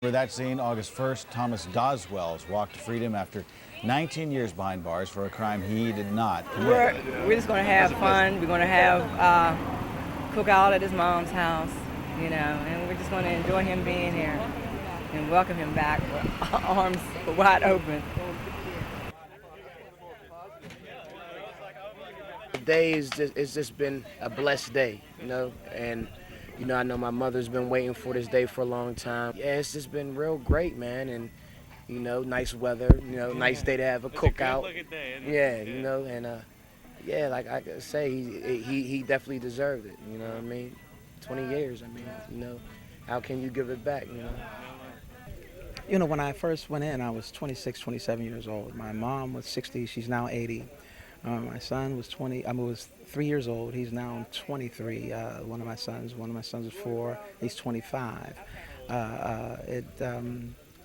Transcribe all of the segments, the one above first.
For that scene, August 1st, Thomas Doswell walked to freedom after 19 years behind bars for a crime he did not commit. We're just going to have fun. We're going to have cookout at his mom's house, and we're just going to enjoy him being here and welcome him back with arms wide open. Today it's just been a blessed day, and I know my mother's been waiting for this day for a long time. Yeah, it's just been real great, man, and nice weather, nice day to have a cookout. Yeah, like I could say, he definitely deserved it. You know what I mean? 20 years. I mean, how can you give it back? When I first went in, I was 26, 27 years old. My mom was 60. She's now 80. My son was was 3 years old. He's now 23. One of my sons is 4. He's 25.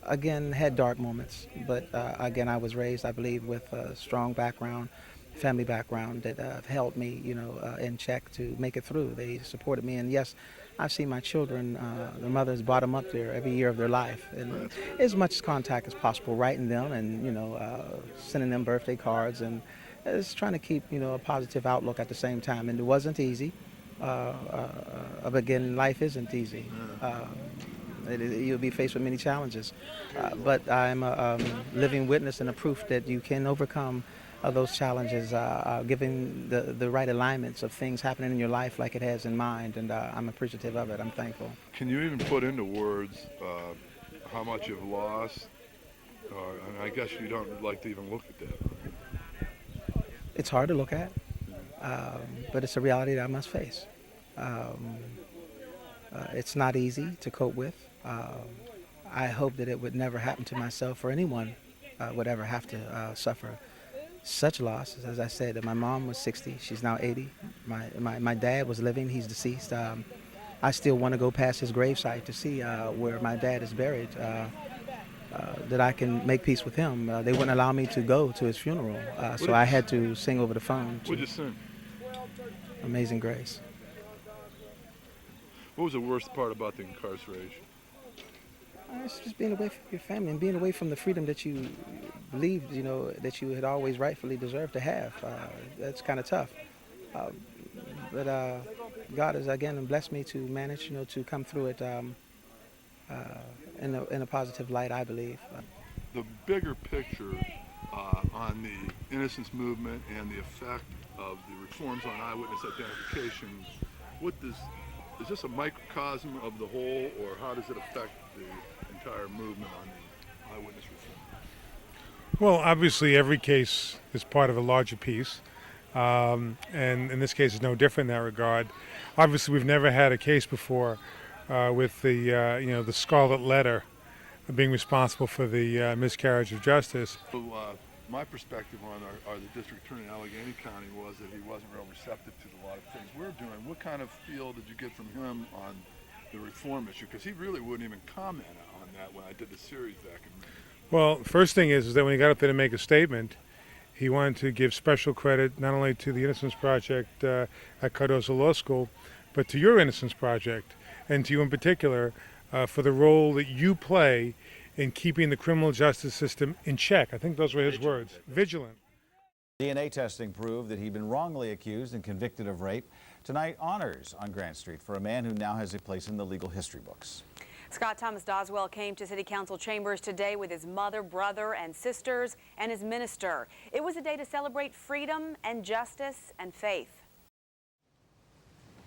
Again, had dark moments, but again, I was raised, I believe, with a strong background, family background that held me, in check to make it through. They supported me, and yes, I've seen my children, their mothers brought them up there every year of their life, and as much contact as possible, writing them and sending them birthday cards, and it's trying to keep a positive outlook at the same time. And it wasn't easy. But again, life isn't easy. You'll be faced with many challenges, but I'm a living witness and a proof that you can overcome those challenges, given the right alignments of things happening in your life like it has in mind, and I'm appreciative of it. I'm thankful. Can you even put into words how much you've lost? And I guess you don't like to even look at that. It's hard to look at, but it's a reality that I must face. It's not easy to cope with. I hope that it would never happen to myself or anyone would ever have to suffer such loss. As I said, my mom was 60. She's now 80. My dad was living. He's deceased. I still want to go past his gravesite to see where my dad is buried, that I can make peace with him. They wouldn't allow me to go to his funeral, so I had to sing over the phone. What'd you sing? Amazing Grace. What was the worst part about the incarceration? It's just being away from your family and being away from the freedom that you believed, that you had always rightfully deserved to have. That's kind of tough. But God has, again, blessed me to manage, to come through it in a positive light, I believe. The bigger picture on the innocence movement and the effect of the reforms on eyewitness identification, is this a microcosm of the whole, or how does it affect the entire movement on the eyewitness reform? Well, obviously every case is part of a larger piece, and in this case it's no different in that regard. Obviously we've never had a case before with the scarlet letter being responsible for the miscarriage of justice. So, my perspective on our the district attorney in Allegheny County was that he wasn't real receptive to a lot of things we're doing. What kind of feel did you get from him on the reform issue? Because he really wouldn't even comment on that when I did the series back in May. Well, first thing is that when he got up there to make a statement, he wanted to give special credit not only to the Innocence Project at Cardozo Law School, but to your Innocence Project, and to you in particular, for the role that you play in keeping the criminal justice system in check. I think those were his words. Vigilant. DNA testing proved that he'd been wrongly accused and convicted of rape. Tonight, honors on Grant Street for a man who now has a place in the legal history books. Scott Thomas Doswell came to City Council chambers today with his mother, brother, and sisters, and his minister. It was a day to celebrate freedom and justice and faith.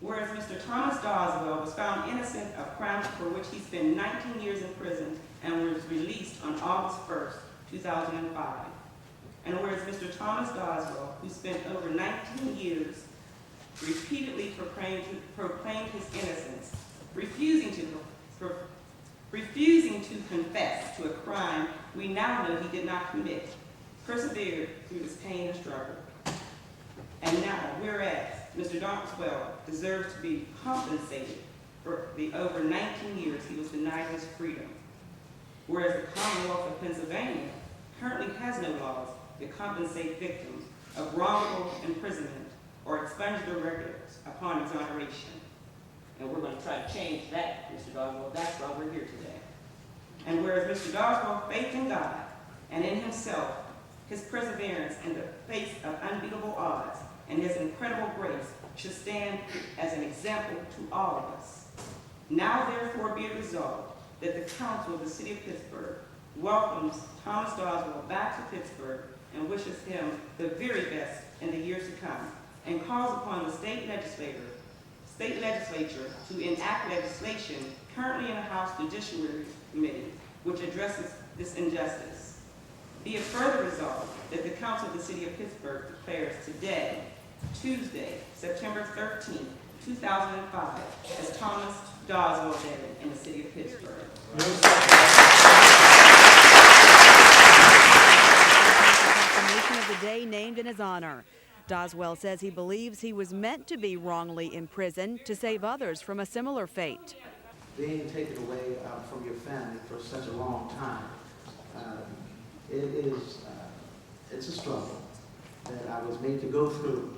Whereas Mr. Thomas Doswell was found innocent of crimes for which he spent 19 years in prison and was released on August 1st, 2005. And whereas Mr. Thomas Doswell, who spent over 19 years repeatedly proclaimed his innocence, refusing to confess to a crime we now know he did not commit, persevered through this pain and struggle. And now, whereas Mr. Doswell deserves to be compensated for the over 19 years he was denied his freedom, whereas the Commonwealth of Pennsylvania currently has no laws that compensate victims of wrongful imprisonment or expunge their records upon exoneration. And we're going to try to change that, Mr. Doswell. That's why we're here today. And whereas Mr. Doswell's faith in God and in himself, his perseverance in the face of unbeatable odds, and his incredible grace should stand as an example to all of us. Now therefore be it resolved that the Council of the City of Pittsburgh welcomes Thomas Doswell back to Pittsburgh and wishes him the very best in the years to come, and calls upon the state legislature to enact legislation currently in the House Judiciary Committee which addresses this injustice. Be it further resolved that the Council of the City of Pittsburgh declares today, Tuesday, September 13th, 2005, as Thomas Doswell Day in the City of Pittsburgh. Proclamation of the day named in his honor. Doswell says he believes he was meant to be wrongly imprisoned to save others from a similar fate. Being taken away from your family for such a long time, it's a struggle that I was made to go through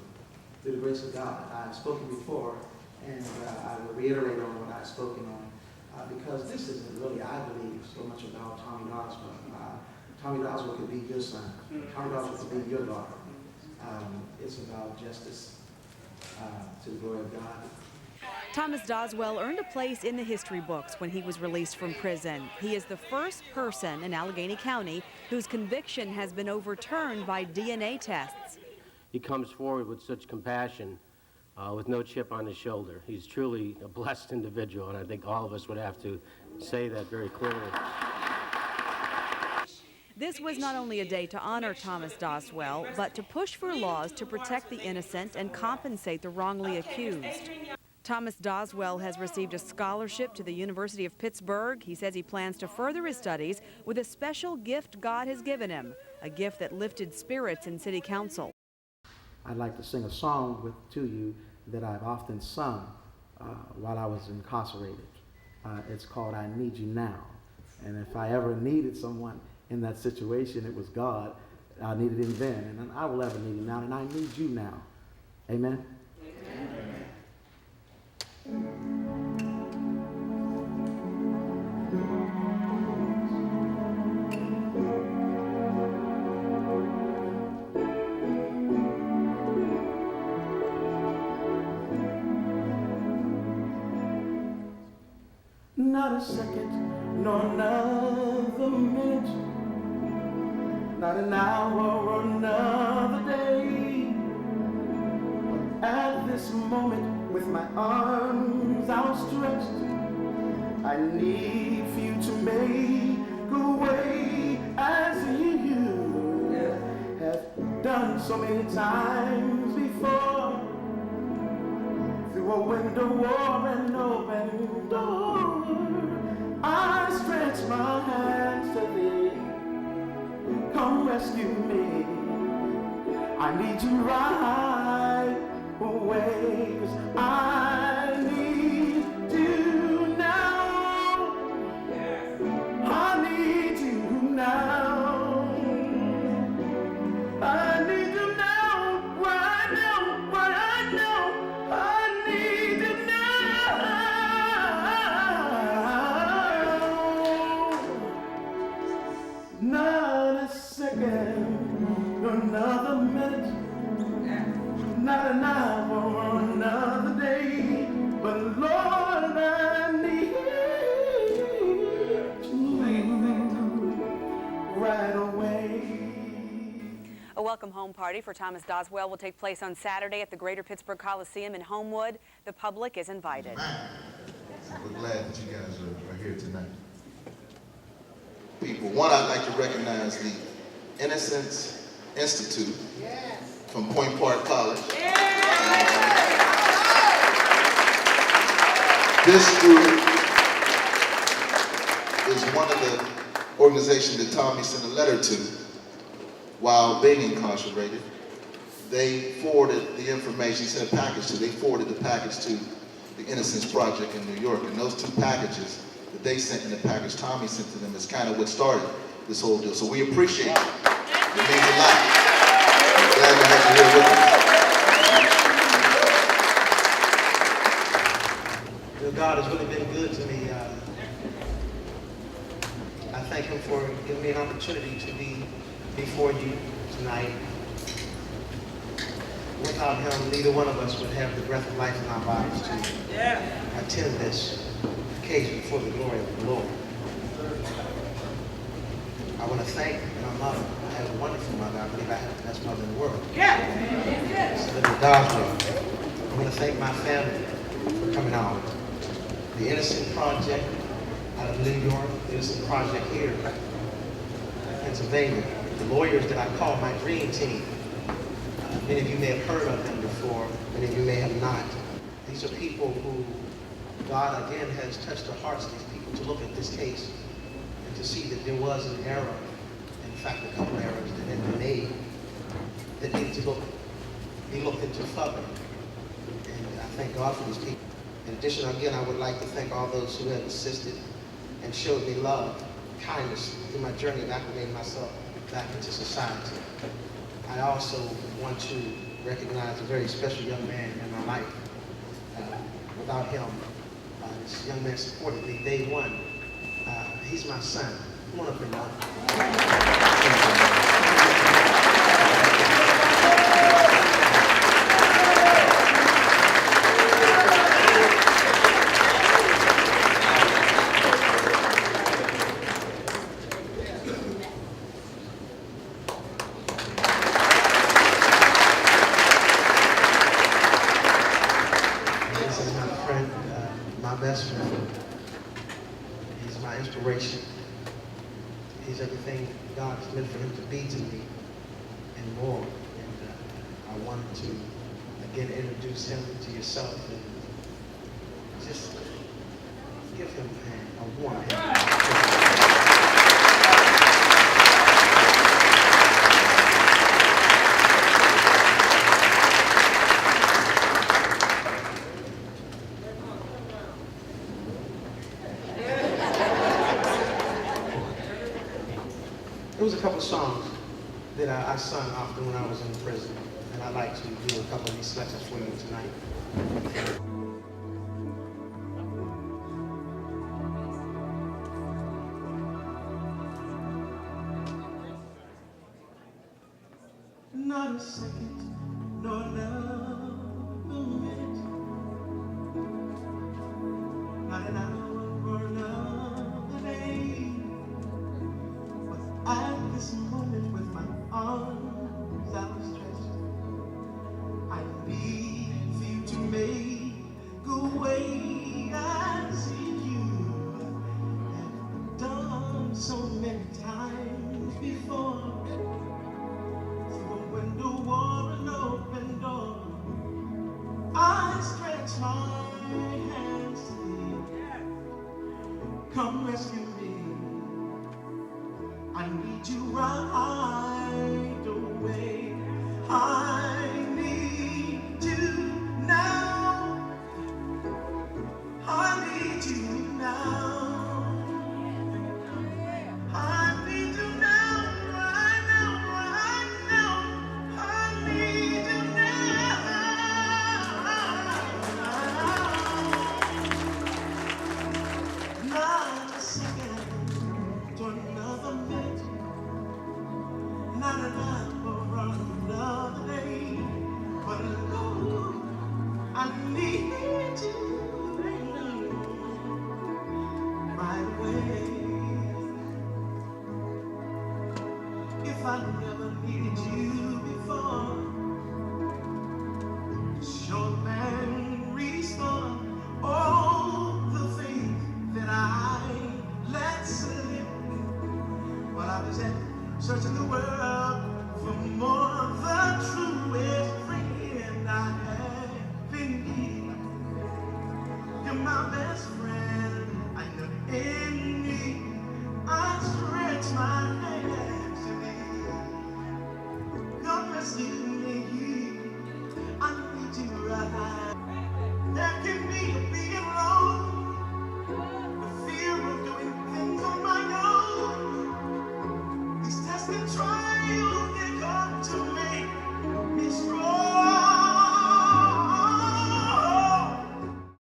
the grace of God. I've spoken before, and I will reiterate on what I've spoken on, because this isn't really, I believe, so much about Tommy Doswell. Tommy Doswell could be your son. Tommy Doswell could be your daughter. It's about justice to the glory of God. Thomas Doswell earned a place in the history books when he was released from prison. He is the first person in Allegheny County whose conviction has been overturned by DNA tests. He comes forward with such compassion, with no chip on his shoulder. He's truly a blessed individual, and I think all of us would have to say that very clearly. This was not only a day to honor Thomas Doswell, but to push for laws to protect the innocent and compensate the wrongly accused. Thomas Doswell has received a scholarship to the University of Pittsburgh. He says he plans to further his studies with a special gift God has given him, a gift that lifted spirits in City Council. I'd like to sing a song to you that I've often sung while I was incarcerated. It's called I Need You Now. And if I ever needed someone in that situation, it was God. I needed him then, and I will ever need him now, and I need you now. Amen? Amen. Not a second, nor another minute, not an hour or another day. At this moment, with my arms outstretched, I need for you to make a way, as you have done so many times before. Through a window or an open door, I stretch my hands to thee. Come rescue me. I need you right away, 'cause I need you now. I need you now. I need you now, right now, right now. I need you now. Not a second, another minute, not an hour or another day, but Lord, I need you right away. A welcome home party for Thomas Doswell will take place on Saturday at the Greater Pittsburgh Coliseum in Homewood. The public is invited. We're glad that you guys are here tonight. People, one, I'd like to recognize the Innocence Institute from Point Park College. This group is one of the organizations that Tommy sent a letter to while being incarcerated. They forwarded the information, he sent a package to, they forwarded the package to the Innocence Project in New York, and those two packages that they sent in the package Tommy sent to them is kind of what started this whole deal. So we appreciate it. It means a lot. Glad to have you here with us. God has really been good to me. thank him for giving me an opportunity to be before you tonight. Without him, neither one of us would have the breath of life in our bodies to attend this occasion before the glory of the Lord. I want to thank my mother. I have a wonderful mother. I believe I have the best mother in the world. Senator Doswell. I want to thank my family for coming out. The Innocent Project out of New York, the Innocent Project here in Pennsylvania. The lawyers that I call my dream team. Many of you may have heard of them before, many of you may have not. These are people who God again has touched the hearts of these people to look at this case and to see that there was an error, in fact a couple errors that had been made that needed to be looked into further. And I thank God for these people. In addition, again, I would like to thank all those who have assisted and showed me love, kindness through my journey of acclimating myself back into society. I also want to recognize a very special young man in my life. Without him, this young man supported me day one. He's my son. Come on up here, Mom. This is my friend, my best friend. He's my inspiration. He's everything God has meant for him to be to me and more. And I wanted to, again, introduce him to yourself and just give him a hand, a warm hand. There was a couple songs that I sung often when I was in prison, and I'd like to do a couple of these selections for you tonight. Not a second, nor another minute, not an hour or another day. At this moment, with my arms outstretched, I need for you to make a way. I see you have done so many times before. Through a window or an open door, I stretch my hands to thee. Come rescue me. I need you right away. I need you now. I need you now. I need you now, right now, right now. I need you now. Not a second to another minute. Not an hour or another day, but Lord, I need you right away. If I never needed you before, sure man restore all the things that I let slip. While I was at searching the world for more, the truest friend I have in need. You're my best friend.